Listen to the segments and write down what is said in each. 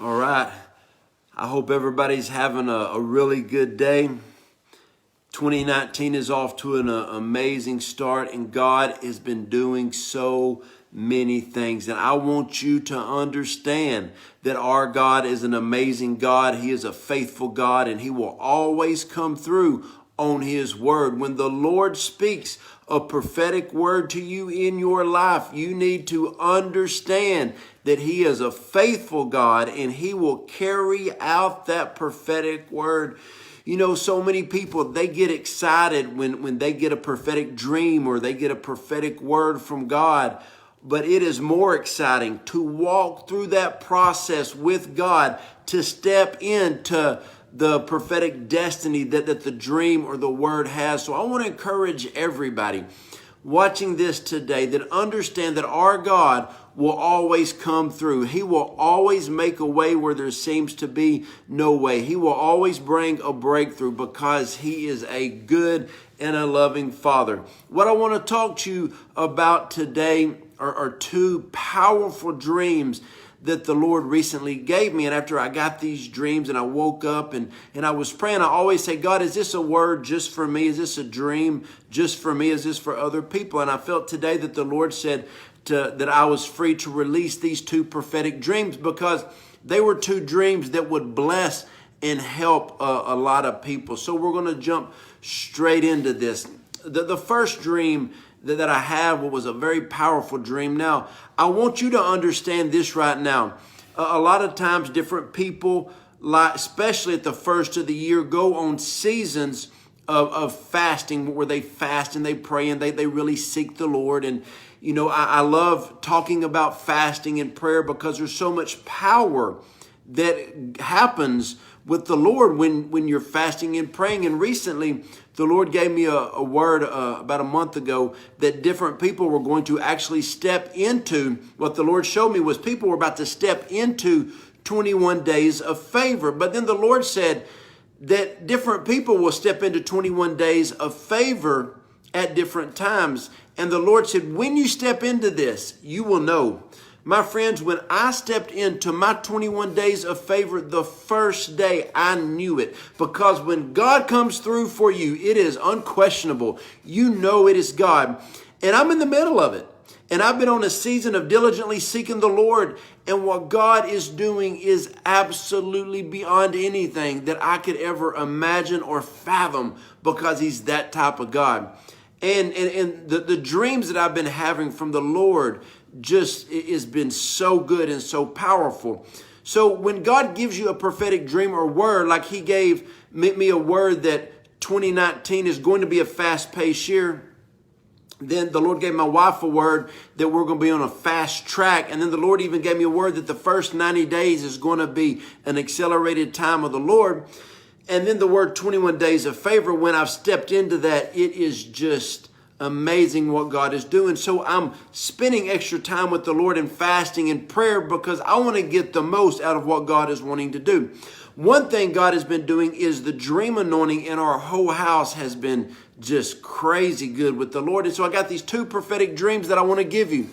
All right. I hope everybody's having a really good day. 2019 is off to an amazing start, and God has been doing so many things. And I want you to understand that our God is an amazing God. He is a faithful God, and He will always come through on His word. When the Lord speaks a prophetic word to you in your life, you need to understand that He is a faithful God and He will carry out that prophetic word. You know, so many people, they get excited when they get a prophetic dream or they get a prophetic word from God. But it is more exciting to walk through that process with God, to step into the prophetic destiny that the dream or the word has. So I want to encourage everybody watching this today that understand that our God will always come through. He will always make a way where there seems to be no way. He will always bring a breakthrough because He is a good and a loving Father. What I want to talk to you about today are two powerful dreams that the Lord recently gave me. And after I got these dreams and I woke up and I was praying, I always say, God, is this a word just for me? Is this a dream just for me? Is this for other people? And I felt today that the Lord said that I was free to release these two prophetic dreams because they were two dreams that would bless and help a lot of people. So we're going to jump straight into this. The first dream that I have was a very powerful dream. Now, I want you to understand this right now. A lot of times different people, especially at the first of the year, go on seasons of fasting where they fast and they pray and they really seek the Lord. And, you know, I love talking about fasting and prayer because there's so much power that happens with the Lord when you're fasting and praying. And recently, the Lord gave me a word about a month ago that different people were going to actually step into. What the Lord showed me was people were about to step into 21 days of favor. But then the Lord said that different people will step into 21 days of favor at different times. And the Lord said, when you step into this, you will know. My friends, when I stepped into my 21 days of favor, the first day I knew it. Because when God comes through for you, it is unquestionable. You know it is God. And I'm in the middle of it. And I've been on a season of diligently seeking the Lord. And what God is doing is absolutely beyond anything that I could ever imagine or fathom because He's that type of God. And the dreams that I've been having from the Lord just has been so good and so powerful. So when God gives you a prophetic dream or word, like He gave me a word that 2019 is going to be a fast-paced year, then the Lord gave my wife a word that we're going to be on a fast track. And then the Lord even gave me a word that the first 90 days is going to be an accelerated time of the Lord. And then the word 21 days of favor, when I've stepped into that, it is just amazing what God is doing. So I'm spending extra time with the Lord in fasting and prayer because I want to get the most out of what God is wanting to do. One thing God has been doing is the dream anointing in our whole house has been just crazy good with the Lord. And so I got these two prophetic dreams that I want to give you.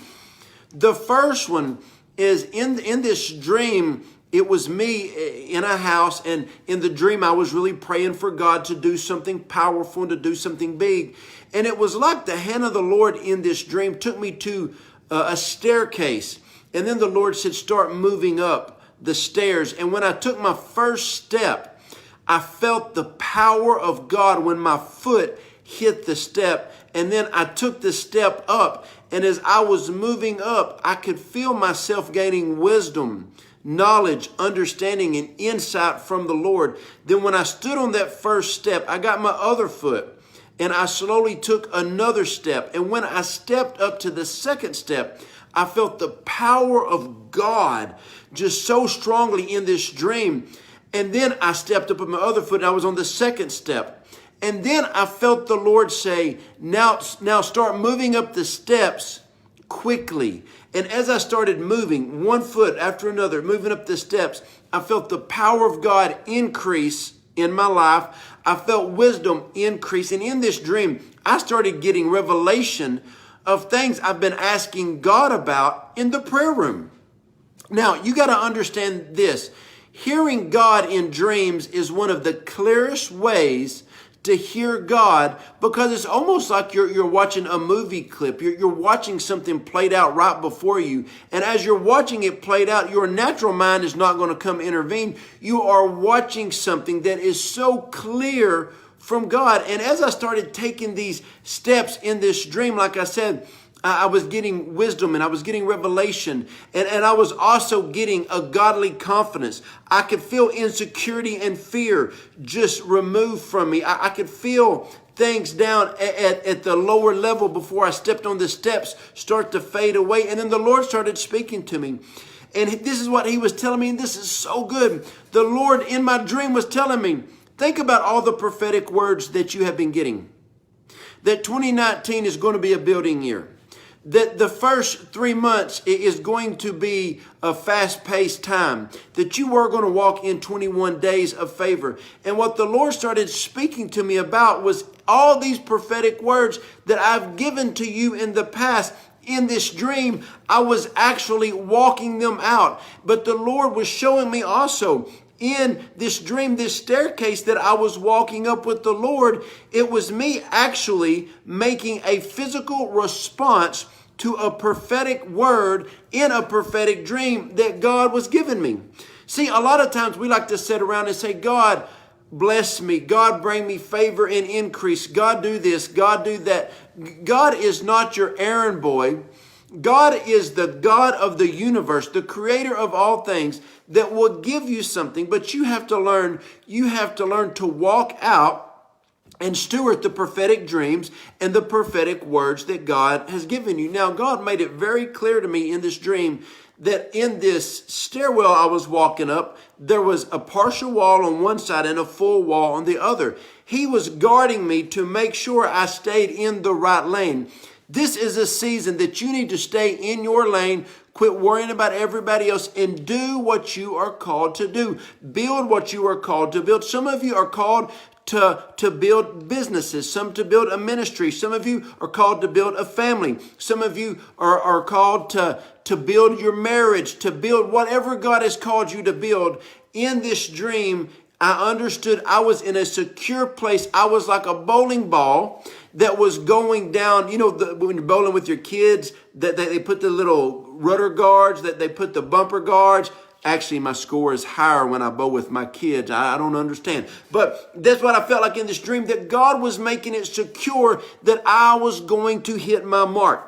The first one is in this dream, it was me in a house, and in the dream, I was really praying for God to do something powerful and to do something big. And it was like the hand of the Lord in this dream took me to a staircase. And then the Lord said, start moving up the stairs. And when I took my first step, I felt the power of God when my foot hit the step. And then I took the step up. And as I was moving up, I could feel myself gaining wisdom, knowledge, understanding, and insight from the Lord. Then when I stood on that first step, I got my other foot and I slowly took another step. And when I stepped up to the second step, I felt the power of God just so strongly in this dream. And then I stepped up with my other foot and I was on the second step. And then I felt the Lord say, now start moving up the steps quickly. And as I started moving one foot after another, moving up the steps, I felt the power of God increase in my life. I felt wisdom increase. And in this dream, I started getting revelation of things I've been asking God about in the prayer room. Now, you got to understand this. Hearing God in dreams is one of the clearest ways to hear God, because it's almost like you're watching a movie clip. You're watching something played out right before you. And as you're watching it played out, your natural mind is not going to come intervene. You are watching something that is so clear from God. And as I started taking these steps in this dream, like I said, I was getting wisdom and I was getting revelation, and I was also getting a godly confidence. I could feel insecurity and fear just removed from me. I could feel things down at the lower level before I stepped on the steps start to fade away. And then the Lord started speaking to me. And this is what he was telling me, and this is so good. The Lord in my dream was telling me, think about all the prophetic words that you have been getting. That 2019 is going to be a building year. That the first 3 months is going to be a fast-paced time. That you are going to walk in 21 days of favor. And what the Lord started speaking to me about was all these prophetic words that I've given to you in the past. In this dream, I was actually walking them out. But the Lord was showing me also in this dream, this staircase that I was walking up with the Lord, it was me actually making a physical response to a prophetic word in a prophetic dream that God was giving me. See, a lot of times we like to sit around and say, God, bless me. God, bring me favor and increase. God, do this. God, do that. God is not your errand boy. God is the God of the universe, the creator of all things, that will give you something, but you have to learn to walk out and steward the prophetic dreams and the prophetic words that God has given you. Now, God made it very clear to me in this dream that in this stairwell I was walking up, there was a partial wall on one side and a full wall on the other. He was guarding me to make sure I stayed in the right lane. This is a season that you need to stay in your lane, quit worrying about everybody else, and do what you are called to do. Build what you are called to build. Some of you are called to build businesses, some to build a ministry. Some of you are called to build a family. Some of you are called to build your marriage, to build whatever God has called you to build. In this dream, I understood I was in a secure place. I was like a bowling ball that was going down. You know, when you're bowling with your kids, that they put the little rudder guards, that they put the bumper guards. Actually, my score is higher when I bowl with my kids. I don't understand. But that's what I felt like in this dream, that God was making it secure that I was going to hit my mark.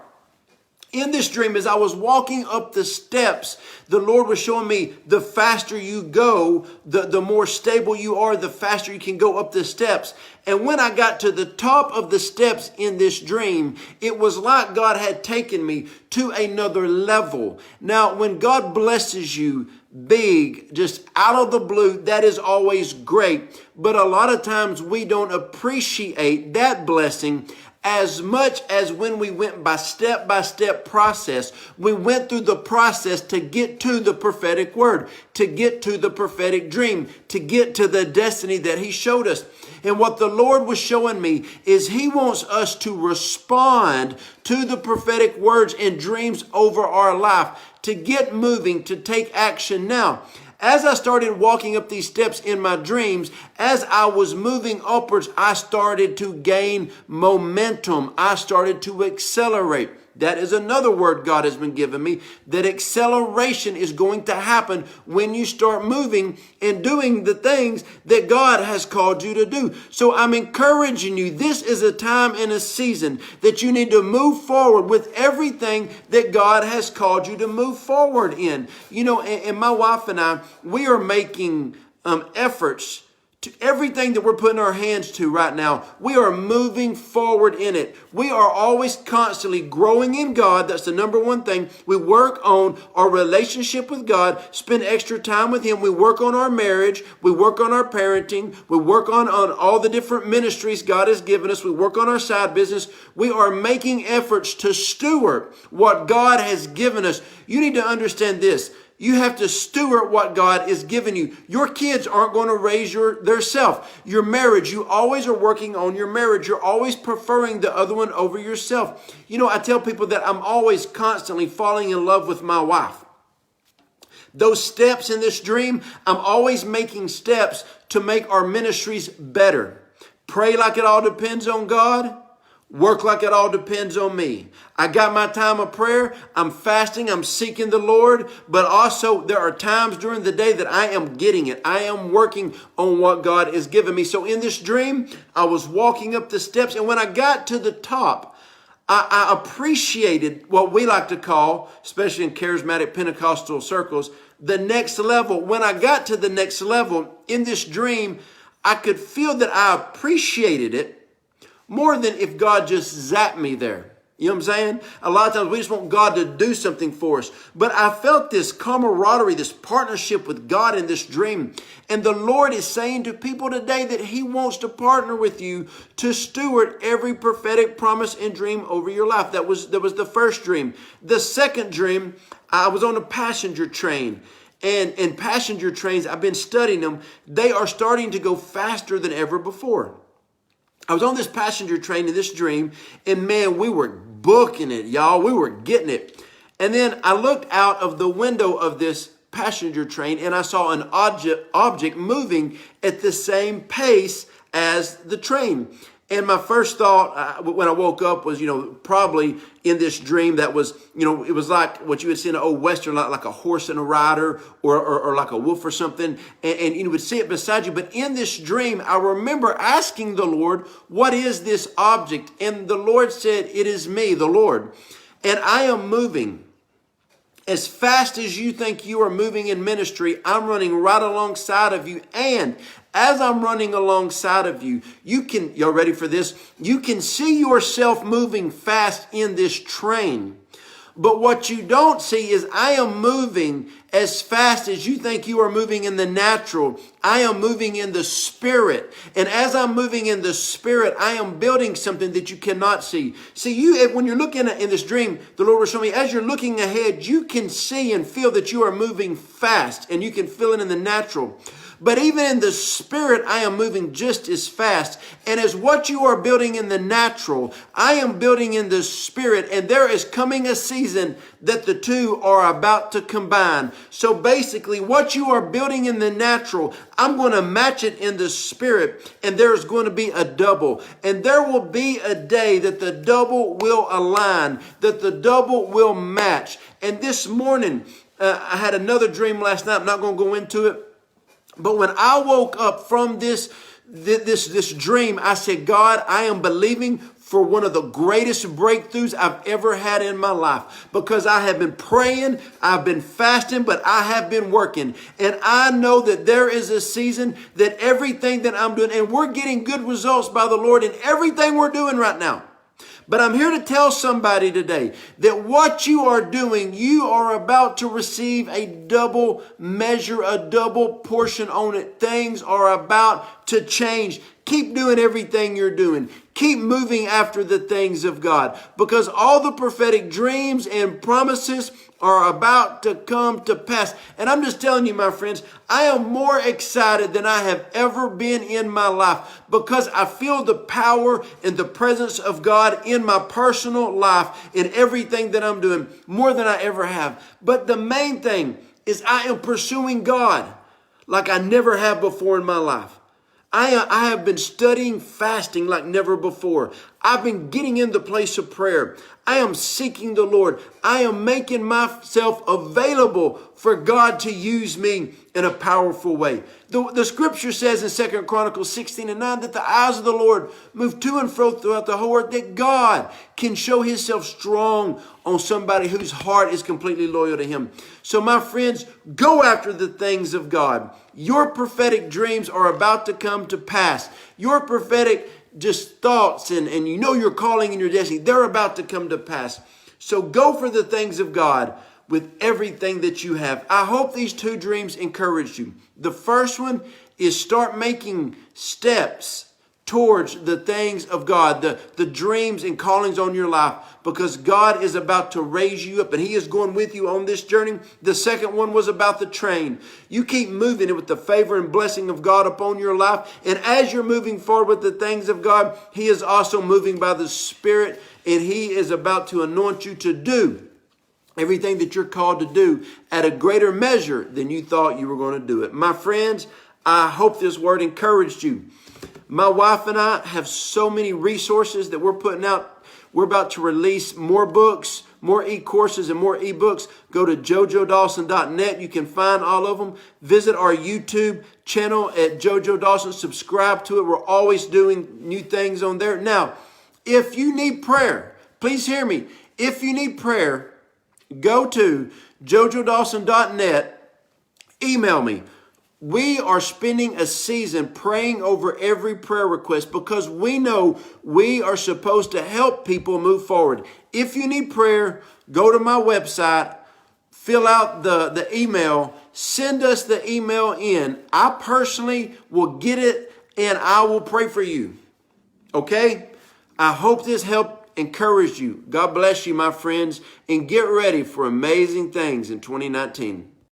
In this dream, as I was walking up the steps, the Lord was showing me the faster you go, the more stable you are, the faster you can go up the steps. And when I got to the top of the steps in this dream, it was like God had taken me to another level. Now, when God blesses you big, just out of the blue, that is always great. But a lot of times we don't appreciate that blessing as much as when we went by step process. We went through the process to get to the prophetic word, to get to the prophetic dream, to get to the destiny that he showed us. And what the Lord was showing me is he wants us to respond to the prophetic words and dreams over our life, to get moving, to take action now. As I started walking up these steps in my dreams, as I was moving upwards, I started to gain momentum. I started to accelerate. That is another word God has been giving me, that acceleration is going to happen when you start moving and doing the things that God has called you to do. So I'm encouraging you, this is a time and a season that you need to move forward with everything that God has called you to move forward in. You know, and my wife and I, we are making efforts to everything that we're putting our hands to right now. We are moving forward in it. We are always constantly growing in God. That's the number one thing. We work on our relationship with God, spend extra time with him. We work on our marriage. We work on our parenting. We work on all the different ministries God has given us. We work on our side business. We are making efforts to steward what God has given us. You need to understand this. You have to steward what God is giving you. Your kids aren't going to raise their self. Your marriage, you always are working on your marriage. You're always preferring the other one over yourself. You know, I tell people that I'm always constantly falling in love with my wife. Those steps in this dream, I'm always making steps to make our ministries better. Pray like it all depends on God. Work like it all depends on me. I got my time of prayer. I'm fasting. I'm seeking the Lord. But also there are times during the day that I am getting it. I am working on what God is giving me. So in this dream, I was walking up the steps. And when I got to the top, I appreciated what we like to call, especially in charismatic Pentecostal circles, the next level. When I got to the next level in this dream, I could feel that I appreciated it more than if God just zapped me there. You know what I'm saying? A lot of times we just want God to do something for us. But I felt this camaraderie, this partnership with God in this dream. And the Lord is saying to people today that He wants to partner with you to steward every prophetic promise and dream over your life. That was the first dream. The second dream, I was on a passenger train. And in passenger trains, I've been studying them. They are starting to go faster than ever before. I was on this passenger train in this dream, and man, we were booking it, y'all. We were getting it. And then I looked out of the window of this passenger train, and I saw an object moving at the same pace as the train. And my first thought when I woke up was, probably in this dream that was, it was like what you would see in an old Western, like a horse and a rider or like a wolf or something. And you would see it beside you. But in this dream, I remember asking the Lord, what is this object? And the Lord said, it is me, the Lord. And I am moving. As fast as you think you are moving in ministry, I'm running right alongside of you. And as I'm running alongside of you, y'all ready for this? You can see yourself moving fast in this train. But what you don't see is I am moving as fast as you think you are moving in the natural. I am moving in the spirit. And as I'm moving in the spirit, I am building something that you cannot see. See, when you're looking in this dream, the Lord will show me, as you're looking ahead, you can see and feel that you are moving fast, and you can feel it in the natural. But even in the spirit, I am moving just as fast. And as what you are building in the natural, I am building in the spirit. And there is coming a season that the two are about to combine. So basically, what you are building in the natural, I'm going to match it in the spirit. And there's going to be a double. And there will be a day that the double will align, that the double will match. And this morning, I had another dream last night. I'm not going to go into it. But when I woke up from this dream, I said, God, I am believing for one of the greatest breakthroughs I've ever had in my life, because I have been praying, I've been fasting, but I have been working. And I know that there is a season that everything that I'm doing, and we're getting good results by the Lord in everything we're doing right now. But I'm here to tell somebody today that what you are doing, you are about to receive a double measure, a double portion on it. Things are about to change. Keep doing everything you're doing. Keep moving after the things of God, because all the prophetic dreams and promises are about to come to pass. And I'm just telling you, my friends, I am more excited than I have ever been in my life, because I feel the power and the presence of God in my personal life, in everything that I'm doing, more than I ever have. But the main thing is I am pursuing God like I never have before in my life. I have been studying fasting like never before. I've been getting in the place of prayer. I am seeking the Lord. I am making myself available for God to use me in a powerful way. The scripture says in 2 Chronicles 16:9 that the eyes of the Lord move to and fro throughout the whole earth, that God can show Himself strong on somebody whose heart is completely loyal to Him. So my friends, go after the things of God. Your prophetic dreams are about to come to pass. Your prophetic thoughts and your calling and your destiny, they're about to come to pass. So go for the things of God with everything that you have. I hope these two dreams encouraged you. The first one is start making steps towards the things of God, the dreams and callings on your life, because God is about to raise you up and He is going with you on this journey. The second one was about the train. You keep moving it with the favor and blessing of God upon your life. And as you're moving forward with the things of God, He is also moving by the Spirit, and He is about to anoint you to do everything that you're called to do at a greater measure than you thought you were going to do it. My friends, I hope this word encouraged you. My wife and I have so many resources that we're putting out. We're about to release more books, more e-courses and more e-books. Go to jojodawson.net. You can find all of them. Visit our YouTube channel at Jojo Dawson. Subscribe to it. We're always doing new things on there. Now, if you need prayer, please hear me. If you need prayer, go to jojodawson.net. Email me. We are spending a season praying over every prayer request because we know we are supposed to help people move forward. If you need prayer, go to my website, fill out the email, send us the email in. I personally will get it and I will pray for you. Okay? I hope this helped encourage you. God bless you, my friends, and get ready for amazing things in 2019.